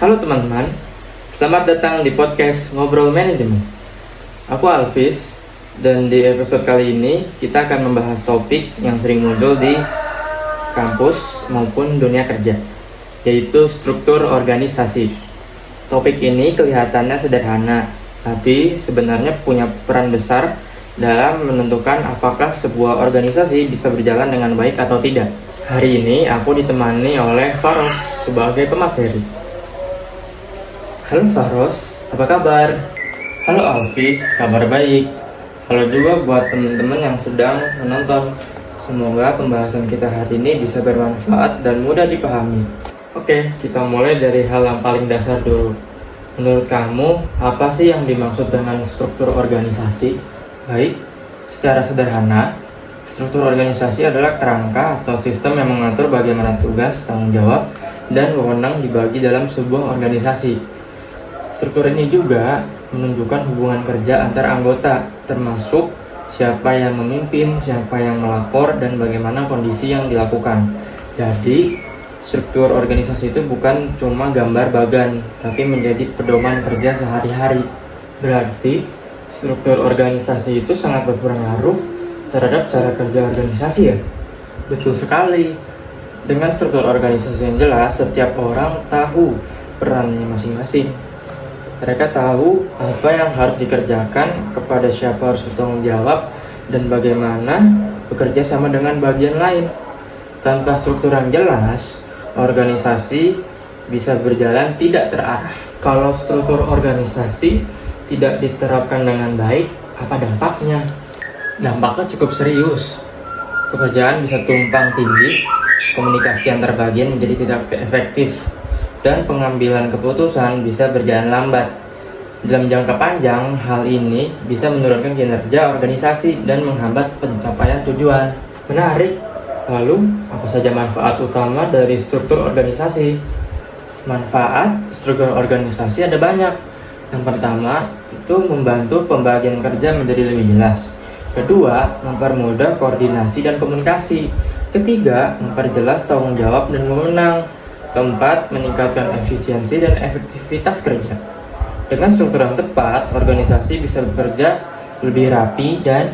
Halo teman-teman, selamat datang di podcast Ngobrol Manajemen. Aku Alvis, dan di episode kali ini kita akan membahas topik yang sering muncul di kampus maupun dunia kerja, yaitu struktur organisasi. Topik ini kelihatannya sederhana, tapi sebenarnya punya peran besar dalam menentukan apakah sebuah organisasi bisa berjalan dengan baik atau tidak. Hari ini aku ditemani oleh Faros sebagai pemateri. Halo Faros, apa kabar? Halo Alvis, kabar baik. Halo juga buat teman-teman yang sedang menonton. Semoga pembahasan kita hari ini bisa bermanfaat dan mudah dipahami. Oke, kita mulai dari hal yang paling dasar dulu. Menurut kamu, apa sih yang dimaksud dengan struktur organisasi? Baik, secara sederhana, struktur organisasi adalah kerangka atau sistem yang mengatur bagaimana tugas, tanggung jawab, dan wewenang dibagi dalam sebuah organisasi. Struktur ini juga menunjukkan hubungan kerja antar anggota, termasuk siapa yang memimpin, siapa yang melapor, dan bagaimana kondisi yang dilakukan. Jadi, struktur organisasi itu bukan cuma gambar bagan, tapi menjadi pedoman kerja sehari-hari. Berarti, struktur organisasi itu sangat berpengaruh terhadap cara kerja organisasi ya? Betul sekali. Dengan struktur organisasi yang jelas, setiap orang tahu perannya masing-masing. Mereka tahu apa yang harus dikerjakan, kepada siapa harus bertanggung jawab, dan bagaimana bekerja sama dengan bagian lain. Tanpa struktur yang jelas, organisasi bisa berjalan tidak terarah. Kalau struktur organisasi tidak diterapkan dengan baik, apa dampaknya? Dampaknya cukup serius. Pekerjaan bisa tumpang tindih, komunikasi antar bagian menjadi tidak efektif, dan pengambilan keputusan bisa berjalan lambat. Dalam jangka panjang, hal ini bisa menurunkan kinerja organisasi dan menghambat pencapaian tujuan. Menarik. Lalu, apa saja manfaat utama dari struktur organisasi? Manfaat struktur organisasi ada banyak. Yang pertama, itu membantu pembagian kerja menjadi lebih jelas. Kedua, mempermudah koordinasi dan komunikasi. Ketiga, memperjelas tanggung jawab dan wewenang. Keempat, meningkatkan efisiensi dan efektivitas kerja. Dengan struktur yang tepat, organisasi bisa bekerja lebih rapi dan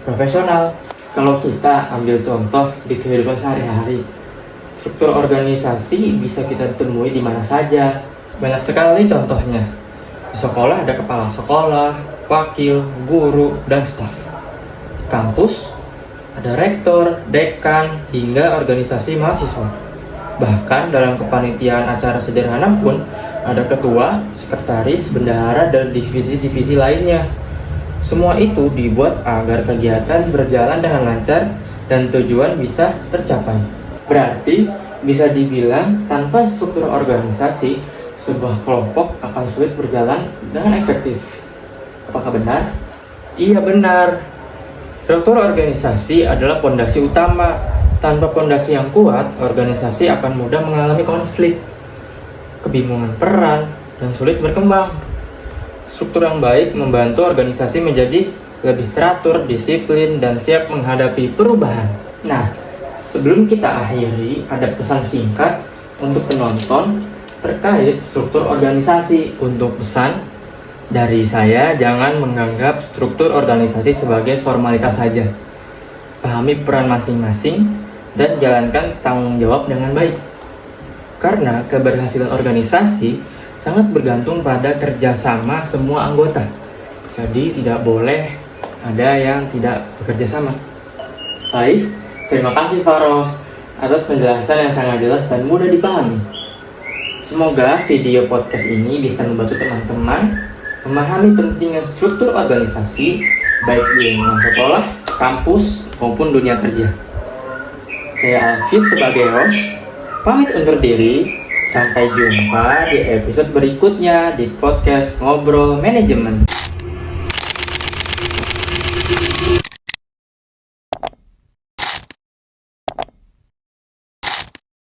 profesional. Kalau kita ambil contoh di kehidupan sehari-hari, struktur organisasi bisa kita temui di mana saja. Banyak sekali contohnya. Di sekolah ada kepala sekolah, wakil, guru, dan staf. Di kampus ada rektor, dekan, hingga organisasi mahasiswa. Bahkan dalam kepanitiaan acara sederhana pun ada ketua, sekretaris, bendahara, dan divisi-divisi lainnya. Semua itu dibuat agar kegiatan berjalan dengan lancar dan tujuan bisa tercapai. Berarti bisa dibilang tanpa struktur organisasi, sebuah kelompok akan sulit berjalan dengan efektif. Apakah benar? Iya benar. Struktur organisasi adalah pondasi utama. Tanpa pondasi yang kuat, organisasi akan mudah mengalami konflik, kebingungan peran, dan sulit berkembang. Struktur yang baik membantu organisasi menjadi lebih teratur, disiplin, dan siap menghadapi perubahan. Nah, sebelum kita akhiri, ada pesan singkat untuk penonton terkait struktur organisasi. Untuk pesan dari saya, jangan menganggap struktur organisasi sebagai formalitas saja. Pahami peran masing-masing dan jalankan tanggung jawab dengan baik. Karena keberhasilan organisasi sangat bergantung pada kerjasama semua anggota. Jadi tidak boleh ada yang tidak bekerja sama. Baik, terima kasih Faros atas penjelasan yang sangat jelas dan mudah dipahami. Semoga video podcast ini bisa membantu teman-teman memahami pentingnya struktur organisasi baik di lingkungan sekolah, kampus, maupun dunia kerja. Saya Alvis sebagai host, pamit undur diri. Sampai jumpa di episode berikutnya di podcast Ngobrol Manajemen.